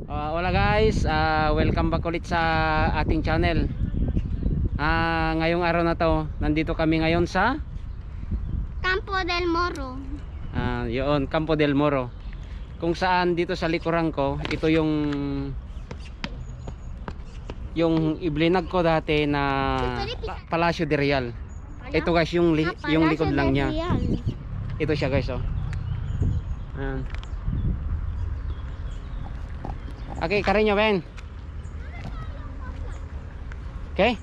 Hola guys, welcome back ulit sa ating channel. Ngayong araw na to, nandito kami ngayon sa Campo del Moro. yun, Campo del Moro. Kung saan dito sa likuran ko, ito yung iblinag ko dati na Palacio de Real. Ito guys, yung likod lang niya. Ito siya guys, oh. Ayan. Okay, cariño, ven. Okay.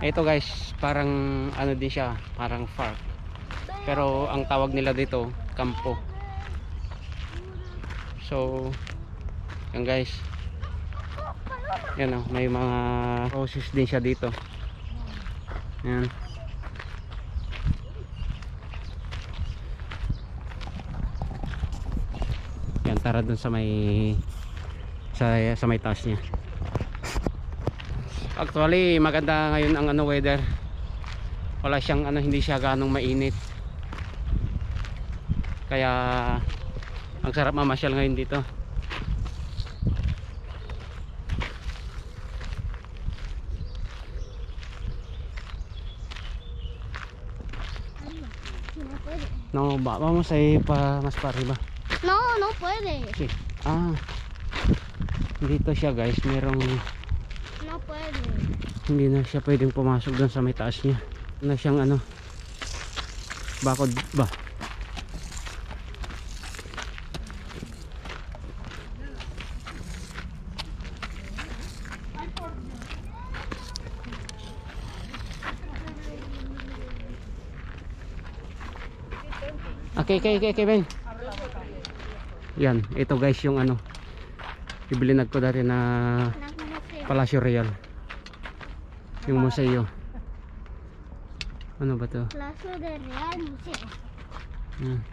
Ito guys, parang ano din siya, parang park. Pero ang tawag nila dito, kampo. So, yan guys. Yan oh, may mga roses din siya dito. Yan. Yan, tara dun sa may taas niya. Actually maganda ngayon ang weather. Wala siyang hindi siya ganong mainit. Kaya ang sarap mamasyal ngayon dito. No, vamos a ir más para arriba. No, no puede. Okay. Dito siya guys, merong No puede. hindi na siya pwedeng pumasok doon sa may taas niya. Na siyang bakod ba? Okay, Ben. Yan, ito guys yung iblinag ko dati na Palacio Real. Yung museo. Ano ba to? Palacio de Real Museo.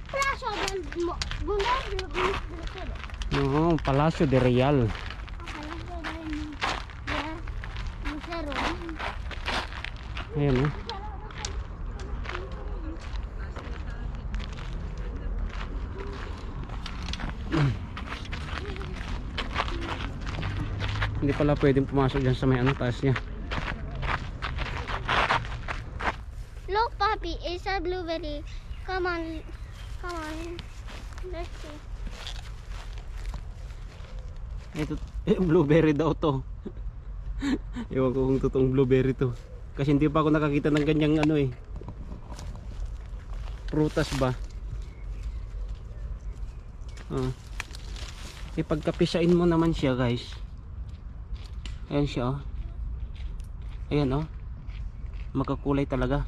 Palacio del Museo. No, Palacio de Real. Palacio del Museo. Ayan, hindi pala pwedeng pumasok dyan sa may taas niya. Look, Papi, it's a blueberry. Come on. Let's see. Ito, blueberry daw to. Ewan ko kung totoong blueberry to. Kasi hindi pa ako nakakita ng ganyang prutas ba. Ipagkapisain mo naman siya guys. Ayan siya, oh. Ayan, oh. Magkakulay talaga.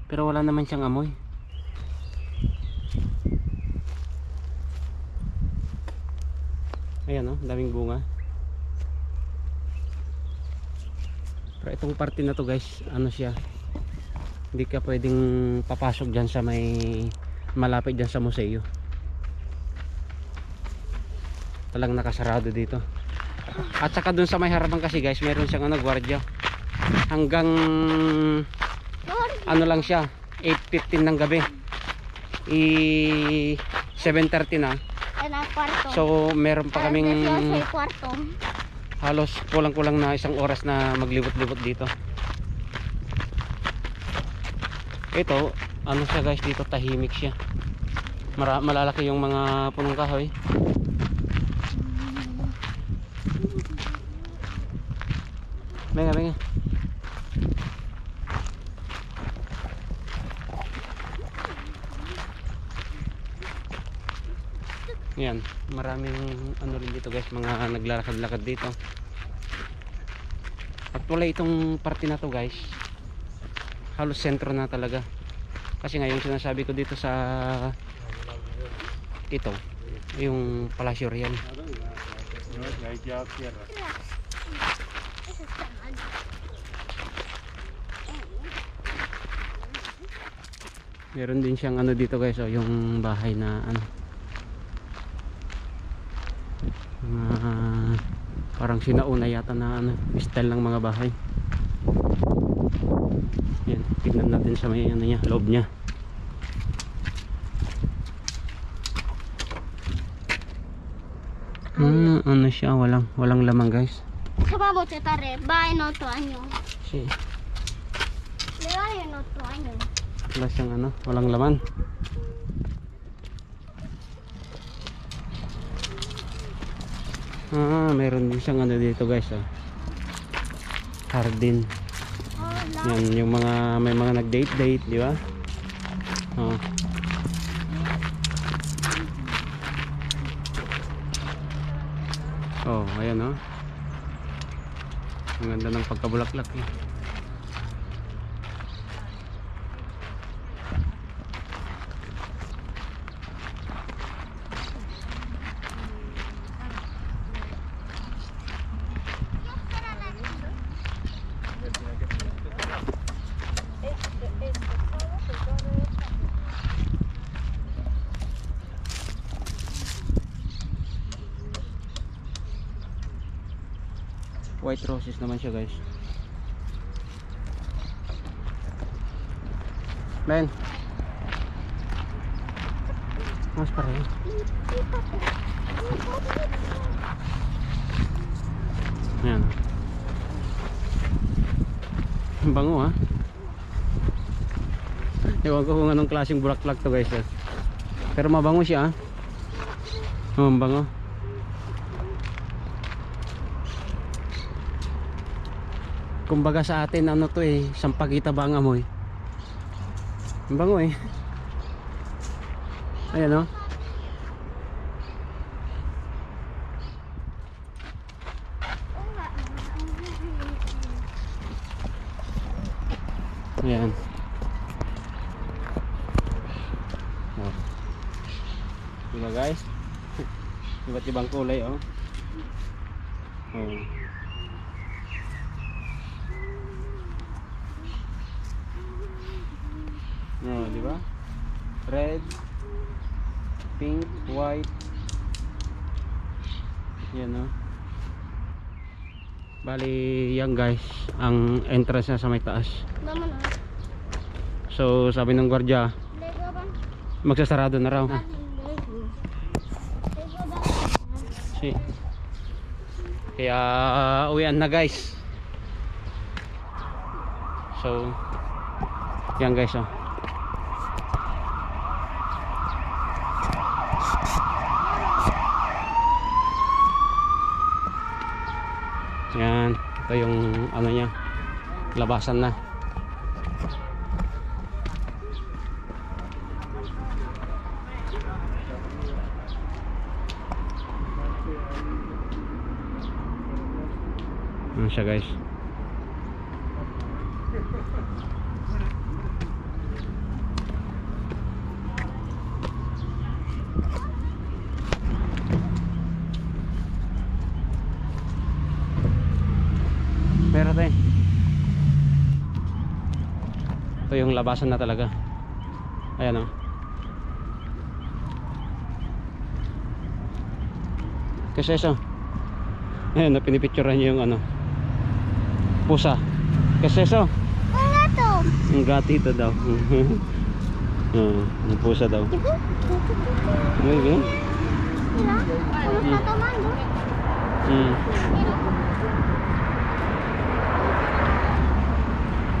Pero wala naman siyang amoy. Ayan, oh, daming bunga. Pero itong parte na to guys, siya, hindi ka pwedeng papasok dyan sa may malapit dyan sa museo. Talagang nakasarado dito. At saka dun sa may harapan kasi guys, meron siyang gwardiya. Hanggang lang siya, 8:15 ng gabi. 7:30 na. So meron pa kaming halos kulang-kulang na isang oras na maglibot-libot dito. Ito, siya guys, dito tahimik siya. Malalaki yung mga punong kahoy. Venga. Yan, maraming rin dito guys, mga naglalakad-lakad dito. Actually itong parte na to guys, halos sentro na talaga. Kasi ngayon sinasabi ko dito sa ito, yung Palacio Real. Meron din siyang dito guys, yung bahay na parang sinauna yata na style ng mga bahay. Yan, tignan natin sa may niya, loob niya. Ano siya, walang laman guys. Sababo tare, bahay no to anyo. Si, Bahay no to anyo. wala siyang ano, walang laman. Meron din siyang ano dito guys, oh. Hardin. Oh, Yan yung mga may mga nag-date, di ba? Oh. Oh, ayan oh. Ang ganda ng pagkabulaklak eh. White roses naman siya guys. Ben, mas pareho. Ayan. Ang bango ha. Ewan ko kung anong klaseng bulaklak to guys. Pero mabango siya ha. Oh, ang bango. Kumbaga sa atin ano to eh, sampagita ba ang amoy? Ang bango eh. Ayan oh. Ayan. Oh. Diba guys? Iba't ibang kulay oh. Oh. No, di ba? Red, pink, white. Yan no. Bali yan guys, ang entrance niya sa may taas. Mama na. So sabi ng gwardiya, Lego ba? magsasarado na raw. Lego. Lego ba? Si. Kaya uwian na guys. So yan guys oh. Yan, ito yung ano niya, labasan na. Ano siya guys? Pero ito yung labasan na talaga. Ayan o. Kasi eso, ayan na, pinipicturean niyo yung ano, pusa. Kasi eso, Ang gato. ang gatito daw. Ang pusa daw. May ganun. Mira, ano ka tomando?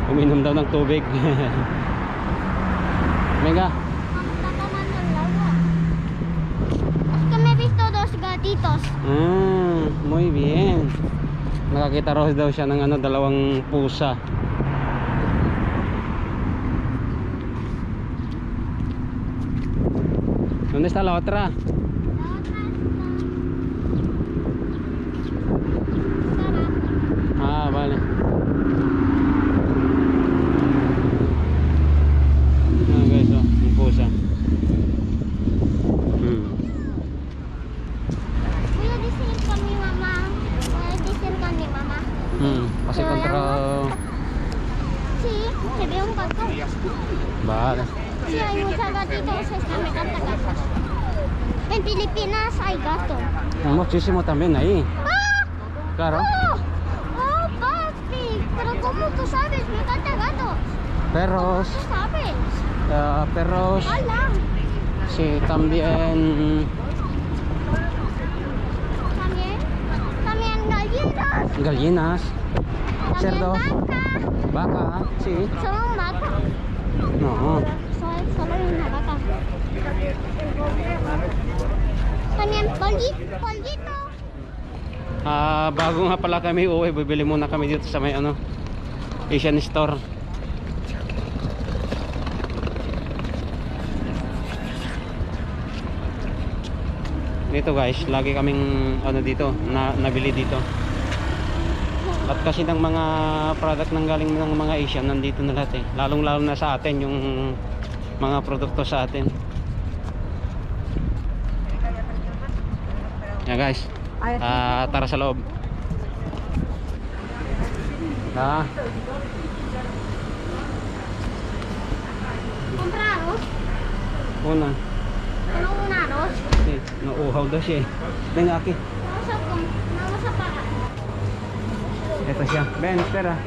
Uminom daw ng tubig. Mega. Está tomando el agua. Es que me he visto dos gatitos. Muy bien. Nakakita raw daw siya ng ano, dalawang pusa. ¿Dónde está la otra? La otra está Vale. Guys, oh, yung pusa. voy a decir con mi mamá. Voy a decir con mi mamá. Kasi kontra. Sí, se ve un gato. Vale. Sí, hay muchos gatitos. Me encanta gatos. En Filipinas hay gato. Muchísimo también ahí. ¡Ah! Claro. ¡Oh! ¡Oh, papi! Pero ¿cómo tú sabes? Me encanta gato. Perros. ¿Tú sabes? Perros. ¡Hala! Sí, también. Gallinas. Cerdo. También vaca. Vaca. Sí. Solo vaca. No. Solo una vaca. También pollito. Bago nga pala kami uwi, bibili muna kami dito sa may ano, Asian store. Dito guys, lagi kaming ano dito, nabili dito. At kasi ng mga product nang galing ng mga Asian nandito na lahat eh. Lalong-lalo na sa atin yung mga produkto sa atin. Yan guys. Tara sa loob. Compra arroz. Una. Ano un arroz? Nauuhaw daw siya eh. Venga, aki. Vamos a pagar. Ito siya. Ben, espera.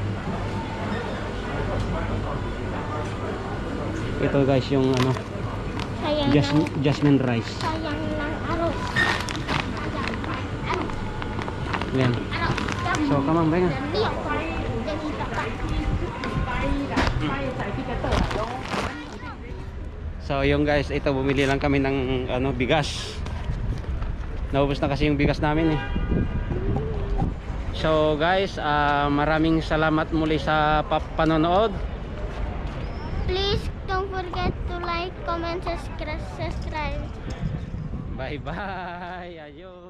Ito guys yung ano, Sayang jasmine rice. sayang lang arroz. Yan. So, come on, venga. So, yung guys, ito bumili lang kami ng ano, bigas. Naubos na kasi yung bigas namin eh. So, guys, maraming salamat muli sa panonood. Please don't forget to like, comment, subscribe. Bye-bye. Ayun.